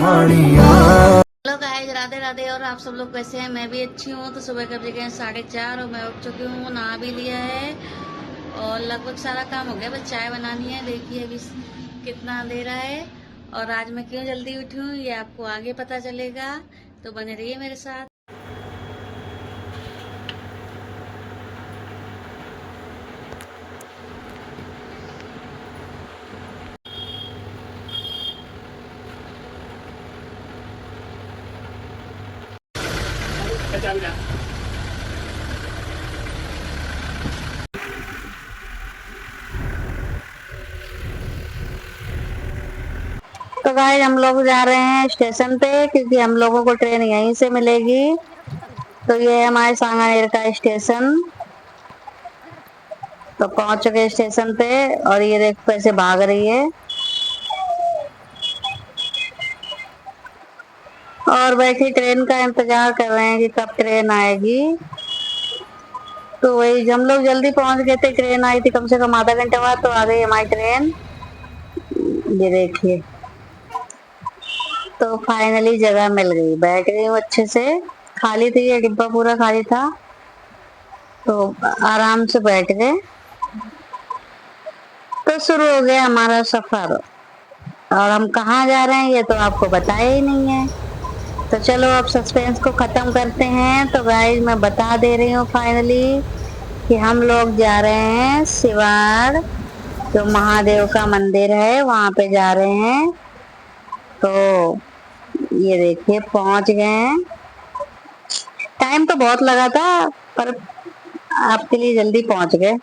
Hello guys, Radhe Radhe. और आप सब लोग कैसे हैं? मैं भी अच्छी हूँ। तो सुबह के बज गए 4:30 और मैं उठ चुकी हूँ, नहा भी लिया है और लगभग सारा काम हो गया। बस चाय बनानी है। देखिए अभी कितना अंधेरा है और आज मैं क्यों जल्दी उठी हूँ ये आपको आगे पता चलेगा, तो बने रहिए मेरे साथ। तो गाइस हम लोग जा रहे हैं स्टेशन पे, क्योंकि हम लोगों को ट्रेन यहीं से मिलेगी। तो ये है हमारे सांगानेर का स्टेशन। तो पहुंच चुके स्टेशन पे और ये देख कैसे भाग रही है। और बैठी ट्रेन का इंतजार कर रहे हैं कि कब ट्रेन आएगी। तो वही हम लोग जल्दी पहुंच गए थे, ट्रेन आई थी कम से कम आधा घंटे बाद, तो आ गई हमारी ट्रेन। ये देखिए, तो फाइनली जगह मिल गई, बैठ गई हूँ अच्छे से। खाली थी, ये डिब्बा पूरा खाली था, तो आराम से बैठ गए। तो शुरू हो गया हमारा सफर। और हम कहाँ जा रहे हैं ये तो आपको बताया ही नहीं है। तो चलो अब सस्पेंस को खत्म करते हैं। तो गाइस मैं बता दे रही हूँ फाइनली कि हम लोग जा रहे हैं सिवाड़, जो महादेव का मंदिर है वहां पे जा रहे हैं। तो ये देखिए पहुंच गए हैं। टाइम तो बहुत लगा था, पर आपके लिए जल्दी पहुंच गए।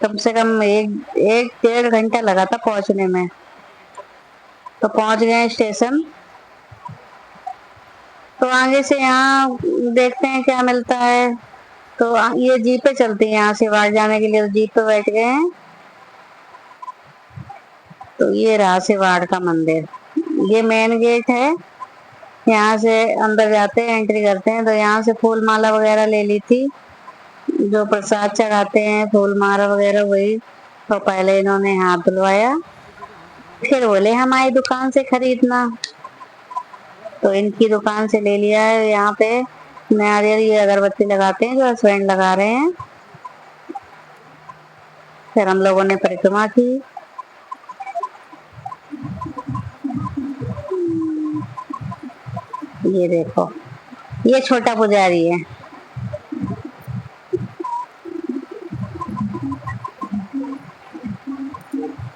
कम से कम एक एक 1.5 घंटा लगा था पहुंचने में। तो पहुंच गए स्टेशन। तो आगे से यहाँ देखते हैं क्या मिलता है। तो ये जीपे चलती है यहाँ से बाहर जाने के लिए, तो जीप पे बैठ गए हैं। तो ये रहा सिवाड़ का मंदिर, ये मेन गेट है। यहाँ से अंदर जाते हैं, एंट्री करते हैं। तो यहाँ से फूल माला वगैरह ले ली थी, जो प्रसाद चढ़ाते हैं फूल माला वगैरह वही। तो पहले इन्होंने हाथ धुलवाया, फिर बोले हमारी दुकान से खरीदना। तो इनकी दुकान से ले लिया है। यहाँ पे नारियल ये अगरबत्ती लगाते हैं, जो हस्बैंड लगा रहे हैं। फिर हम लोगों ने परिक्रमा की। ये देखो, ये छोटा पुजारी है।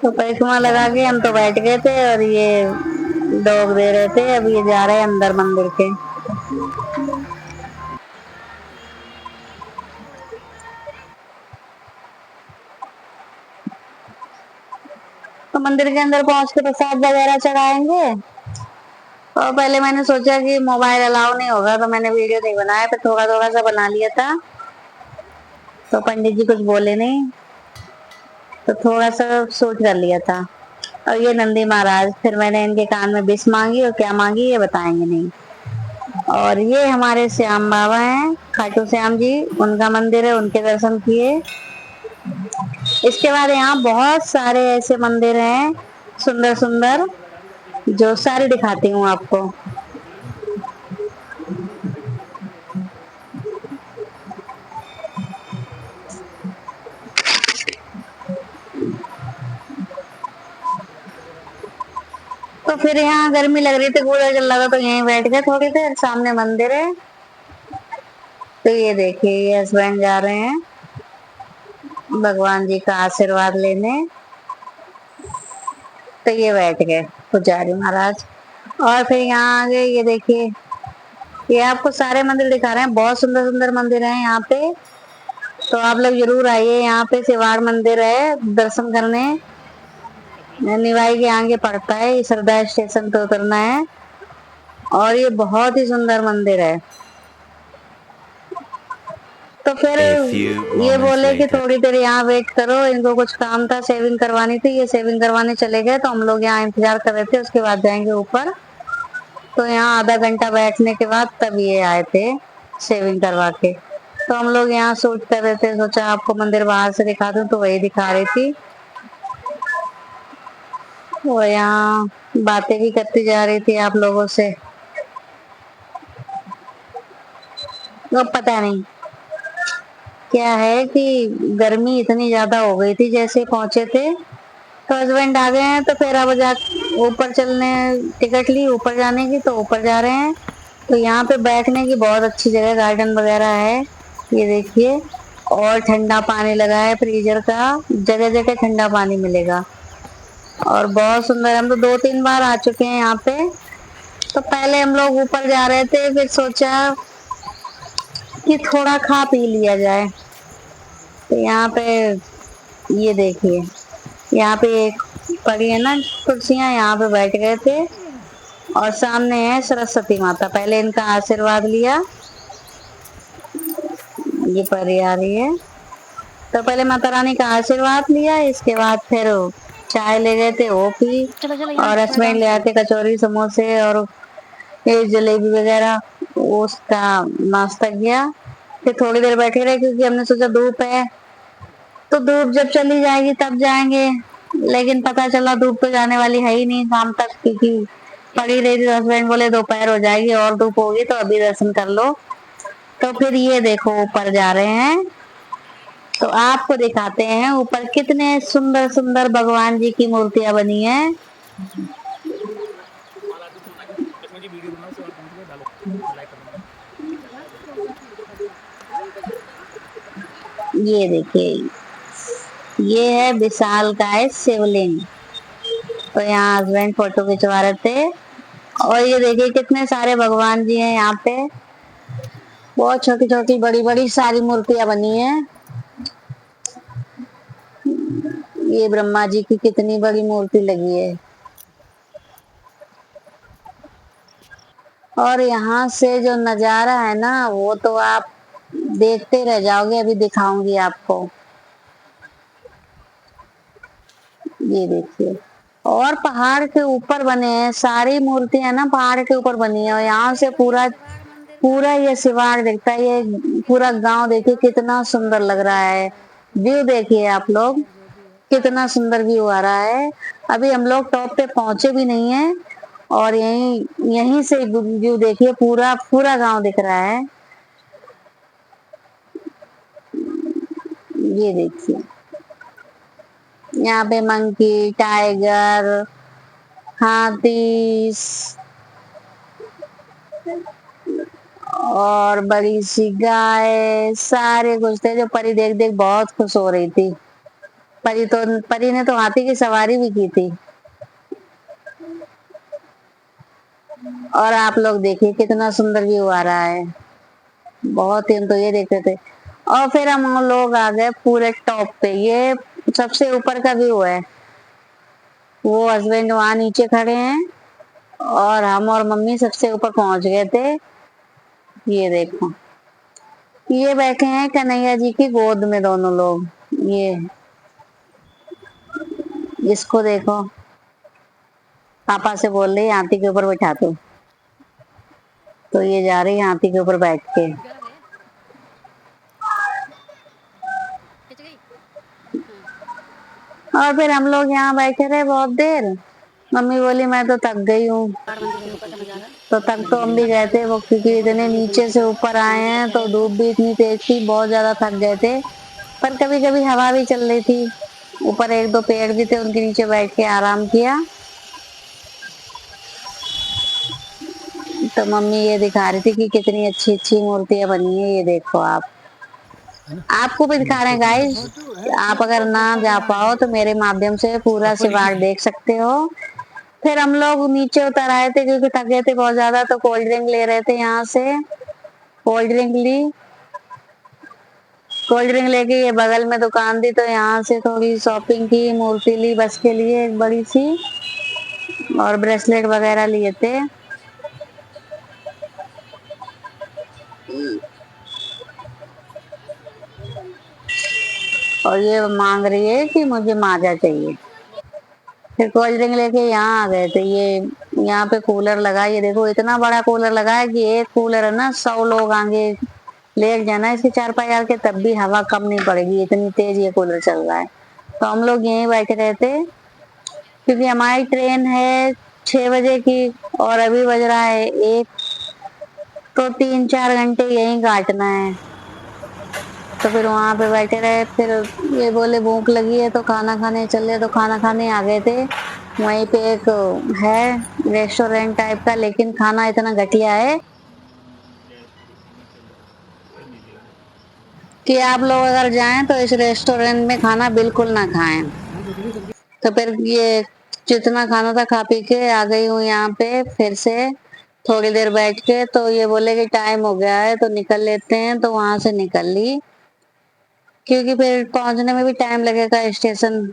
तो परिक्रमा लगा के हम तो बैठ गए थे और ये डॉग दे रहे थे। अब ये जा रहे हैं अंदर मंदिर के। तो मंदिर के अंदर पहुंच के प्रसाद वगैरह चढ़ाएंगे। और पहले मैंने सोचा कि मोबाइल अलाउ नहीं होगा, तो मैंने वीडियो नहीं बनाया, फिर थोड़ा थोड़ा सा बना लिया था। तो पंडित जी कुछ बोले नहीं, तो थोड़ा सा सोच कर लिया था। और ये नंदी महाराज, फिर मैंने इनके कान में विष मांगी, और क्या मांगी ये बताएंगे नहीं। और ये हमारे श्याम बाबा हैं, खाटू श्याम जी, उनका मंदिर है, उनके दर्शन किए। इसके बाद यहाँ बहुत सारे ऐसे मंदिर हैं सुंदर सुंदर, जो सारे दिखाती हूँ आपको। तो फिर यहाँ गर्मी लग रही थी, कूलर चल रहा था, तो यहीं बैठ गए थोड़ी देर। सामने मंदिर है। तो ये देखिए, ये हस्बैंड जा रहे हैं भगवान जी का आशीर्वाद लेने। तो ये बैठ गए पुजारी महाराज। और फिर यहाँ आगे ये देखिए, ये आपको सारे मंदिर दिखा रहे हैं, बहुत सुंदर सुंदर मंदिर हैं यहाँ पे। तो आप लोग जरूर आइए, यहाँ पे सिवाड़ मंदिर है दर्शन करने। निवाई के आगे पड़ता है, ये श्रद्धा स्टेशन पे उतरना है। और ये बहुत ही सुंदर मंदिर है। तो फिर ये बोले कि थोड़ी देर यहाँ वेट करो, इनको कुछ काम था, सेविंग करवानी थी। ये सेविंग करवाने चले गए, तो हम लोग यहाँ इंतजार कर रहे थे, उसके बाद जाएंगे ऊपर। तो यहाँ आधा घंटा बैठने के बाद तब ये आए थे सेविंग करवा के। तो हम लोग यहाँ शूट कर रहे थे, सोचा आपको मंदिर बाहर से दिखा दूं, तो वही दिखा रही थी। वो यहाँ बातें भी करती जा रही थी आप लोगों से। तो पता नहीं क्या है कि गर्मी इतनी ज्यादा हो गई थी जैसे पहुंचे थे, तो हस्बैंड आ गए हैं तो फिर अब जा ऊपर चलने, टिकट ली ऊपर जाने की तो ऊपर जा रहे हैं। तो यहाँ पे बैठने की बहुत अच्छी जगह, गार्डन वगैरह है, ये देखिए। और ठंडा पानी लगा है फ्रीजर का, जगह जगह ठंडा पानी मिलेगा और बहुत सुंदर। हम तो 2-3 बार आ चुके हैं यहाँ पे। तो पहले हम लोग ऊपर जा रहे थे, फिर सोचा कि थोड़ा खा पी लिया जाए। तो यहाँ पे ये देखिए, यहाँ पे एक पड़ी है ना कुर्सियां, यहाँ पे बैठ गए थे। और सामने है सरस्वती माता, पहले इनका आशीर्वाद लिया। ये परी आ रही है, तो पहले माता रानी का आशीर्वाद लिया, इसके बाद फिर चाय ले गए थे वो पी। और हस्बैंड ले आते कचौरी समोसे और ये जलेबी वगैरह, उसका नाश्ता किया। फिर थोड़ी देर बैठे रहे क्योंकि हमने सोचा धूप है, तो धूप जब चली जाएगी तब जाएंगे। लेकिन पता चला धूप तो जाने वाली है ही नहीं शाम तक, क्योंकि पड़ी रही थी। हस्बैंड बोले दोपहर हो जाएगी और धूप होगी तो अभी दर्शन कर लो। तो फिर ये देखो ऊपर जा रहे हैं, तो आपको दिखाते हैं ऊपर कितने सुंदर सुंदर भगवान जी की मूर्तियां बनी है। ये देखिए, ये है विशाल काय शिवलिंग। तो यहाँ हस्बैंड फोटो खिंचवा रहे थे। और ये देखिए कितने सारे भगवान जी हैं यहाँ पे, बहुत छोटी छोटी बड़ी बड़ी सारी मूर्तियां बनी हैं। ये ब्रह्मा जी की कितनी बड़ी मूर्ति लगी है। और यहाँ से जो नजारा है ना, वो तो आप देखते रह जाओगे, अभी दिखाऊंगी आपको। ये देखिए, और पहाड़ के ऊपर बने हैं सारी मूर्तियां ना, पहाड़ के ऊपर बनी है। और यहाँ से पूरा पूरा ये शिवाड़ दिखता है, ये पूरा गांव देखिए कितना सुंदर लग रहा है। व्यू देखिए आप लोग, कितना सुंदर व्यू आ रहा है। अभी हम लोग टॉप पे पहुंचे भी नहीं है, और यहीं यहीं से व्यू देखिए, पूरा पूरा गांव दिख रहा है। ये देखिए, यहाँ पे मंकी, टाइगर, हाथी और बड़ी सी गाय, सारे कुछ थे। जो परी देख देख बहुत खुश हो रही थी। परी ने तो हाथी की सवारी भी की थी। और आप लोग देखिए कितना सुंदर व्यू आ रहा है, बहुत ही। हम तो ये देखते थे। और फिर हम लोग आ गए पूरे टॉप पे, ये सबसे ऊपर का व्यू है। वो हस्बैंड वहां नीचे खड़े हैं और हम और मम्मी सबसे ऊपर पहुंच गए थे। ये देखो, ये बैठे हैं कन्हैया जी की गोद में दोनों लोग। ये इसको देखो, पापा से बोल रही हाथी के ऊपर बैठा दो, तो ये जा रही हाथी के ऊपर बैठ के। और फिर हम लोग यहाँ बैठे रहे बहुत देर। मम्मी बोली मैं तो थक गई हूँ, तो थक तो हम भी गए थे वो, क्योंकि इतने नीचे से ऊपर आए हैं तो धूप भी इतनी तेज थी, बहुत ज्यादा थक गए थे। पर कभी कभी हवा भी चल रही थी, ऊपर 1-2 पेड़ भी थे, उनके नीचे बैठ के आराम किया। तो मम्मी ये दिखा रही थी कि कितनी अच्छी अच्छी मूर्तियां बनी है। ये देखो आपको भी दिखा रहे हैं गाइस। आप अगर ना जा पाओ तो मेरे माध्यम से पूरा शिवाड़ देख सकते हो। फिर हम लोग नीचे उतर आए थे क्योंकि थक गए थे बहुत ज्यादा, तो कोल्ड ड्रिंक ले रहे थे यहाँ से। कोल्ड ड्रिंक ली, कोल्ड ड्रिंक लेके ये बगल में दुकान थी, तो यहाँ से थोड़ी शॉपिंग की, मूर्ति ली बस के लिए एक बड़ी सी, और ब्रेसलेट वगैरह लिए थे। और ये मांग रही है कि मुझे माजा चाहिए। फिर कोल्ड ड्रिंक लेके यहाँ आ गए थे। ये यहाँ पे कूलर लगा, ये देखो इतना बड़ा कूलर लगा है कि एक कूलर है ना 100 लोग आगे लेट जाना इसके 4 पाई के, तब भी हवा कम नहीं पड़ेगी, इतनी तेज ये कूलर चल रहा है। तो हम लोग यहीं बैठे रहे थे क्योंकि हमारी ट्रेन है 6 बजे की और अभी बज रहा है 1, तो 3-4 घंटे यहीं काटना है। तो फिर वहां पे बैठे रहे, फिर ये बोले भूख लगी है तो खाना खाने चले, तो खाना खाने आ गए थे। वहीं पे एक है रेस्टोरेंट टाइप का, लेकिन खाना इतना घटिया है कि आप लोग अगर जाएं तो इस रेस्टोरेंट में खाना बिल्कुल ना खाएं। तो फिर ये जितना खाना था खा पी के आ गई हूँ यहाँ पे फिर से थोड़ी देर बैठ के। तो ये बोले कि टाइम हो गया है तो निकल लेते हैं, तो वहां से निकल ली, क्योंकि फिर पहुंचने में भी टाइम लगेगा स्टेशन।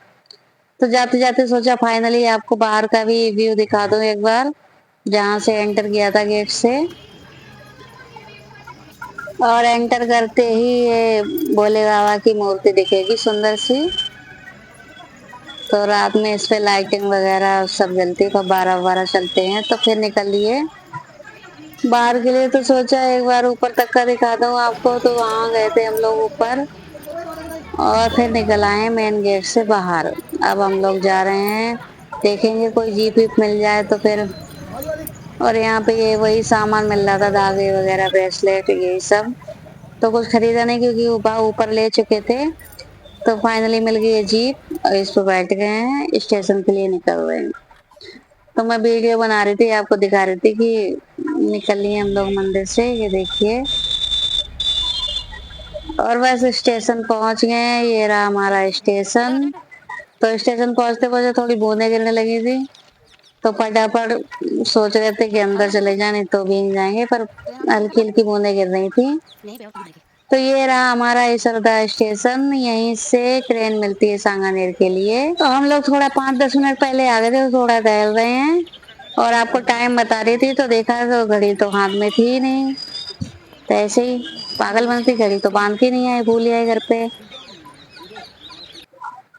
तो जाते जाते सोचा फाइनली आपको बाहर का भी व्यू दिखा दूं एक बार, जहां से एंटर किया था गेट से। और एंटर करते ही ये भोले बाबा की मूर्ति दिखेगी सुंदर सी। तो रात में इस पे लाइटिंग वगैरह सब जलती है, फव्वारा वव्वारा चलते हैं। तो फिर निकल लिए बाहर के लिए। तो सोचा एक बार ऊपर तक का दिखा दूं आपको, तो वहां गए थे हम लोग ऊपर और फिर निकल आए मेन गेट से बाहर। अब हम लोग जा रहे हैं, देखेंगे कोई जीप वीप मिल जाए तो फिर। और यहाँ पे ये वही सामान मिल रहा था, धागे वगैरह, ब्रेसलेट, यही सब। तो कुछ खरीदा नहीं क्योंकि ऊपर ले चुके थे। तो फाइनली मिल गई है जीप और इस पर बैठ गए हैं, स्टेशन के लिए निकल रहे हैं। तो मैं वीडियो बना रही थी, आपको दिखा रही थी कि निकल लिए हम लोग मंदिर से, ये देखिए। और बस स्टेशन पहुंच गए हैं, ये रहा हमारा स्टेशन। तो स्टेशन पहुंचते पहुंचते थोड़ी बूंदें गिरने लगी थी, तो फटाफट सोच रहे थे कि अंदर चले जाए, नहीं तो भीग जाएंगे, पर हल्की हल्की बूंदें गिर रही थी। तो ये रहा हमारा इसरदा स्टेशन, यहीं से ट्रेन मिलती है सांगानेर के लिए। तो हम लोग थोड़ा 5-10 मिनट पहले आ गए थे, तो थोड़ा टहल रहे हैं। और आपको टाइम बता रही थी तो देखा तो घड़ी तो हाथ में थी ही नहीं। तो ऐसे ही पागल बनती, घड़ी तो बांधती नहीं आई, भूल आई घर पे।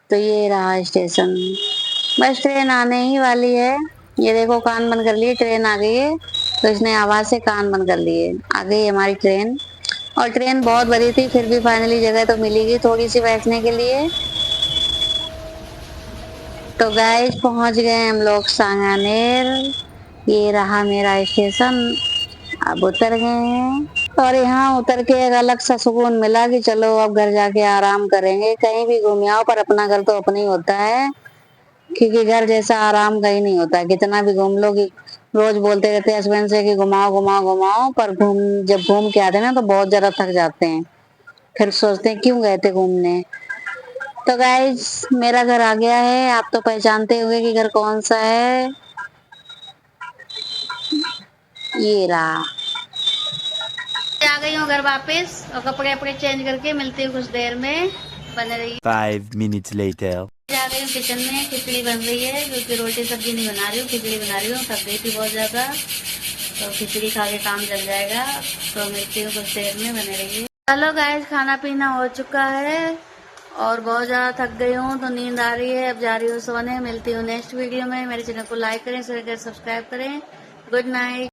तो ये रहा स्टेशन, बस ट्रेन आने ही वाली है। ये देखो कान बंद कर लिए, ट्रेन आ गई है। तो इसने आवाज से कान बंद कर लिए, आ गई हमारी ट्रेन। और ट्रेन बहुत बड़ी थी, फिर भी फाइनली जगह तो मिलेगी थोड़ी सी बैठने के लिए। तो गाइस पहुंच गए हम लोग सांगानेर, ये रहा मेरा स्टेशन। अब उतर गए हैं और यहाँ उतर के एक अलग सा सुकून मिला कि चलो अब घर जाके आराम करेंगे। कहीं भी घूम आओ पर अपना घर तो अपना ही होता है, क्योंकि घर जैसा आराम कहीं नहीं होता। कितना भी घूम लो, कि रोज बोलते रहते हैं हस्बैंड से कि घुमाओ घुमाओ घुमाओ, पर जब घूम के आते हैं ना तो बहुत ज्यादा थक जाते हैं। फिर सोचते हैं क्यों गए थे घूमने। तो गाइज मेरा घर आ गया है, आप तो पहचानते होंगे कि घर कौन सा है, ये रहा। आ गई हूँ घर वापस और कपड़े अपने चेंज करके मिलती हूँ कुछ देर में, बने रही। 5 minutes later. जा रही हूँ किचन में, खिचड़ी बन रही है क्योंकि रोटी सब्जी नहीं बना रही हूँ, खिचड़ी बना रही हूँ। थक गई थी बहुत ज्यादा, तो खिचड़ी खा के काम चल जाएगा। तो मिलती हूँ कुछ देर में, बने रहिए। हेलो गाइस, खाना पीना हो चुका है और बहुत ज्यादा थक गई हूँ तो नींद आ रही है। अब जा रही हूँ सोने, मिलती हूँ नेक्स्ट वीडियो में। मेरे चैनल को लाइक करें, शेयर करें, सब्सक्राइब करें। Good night.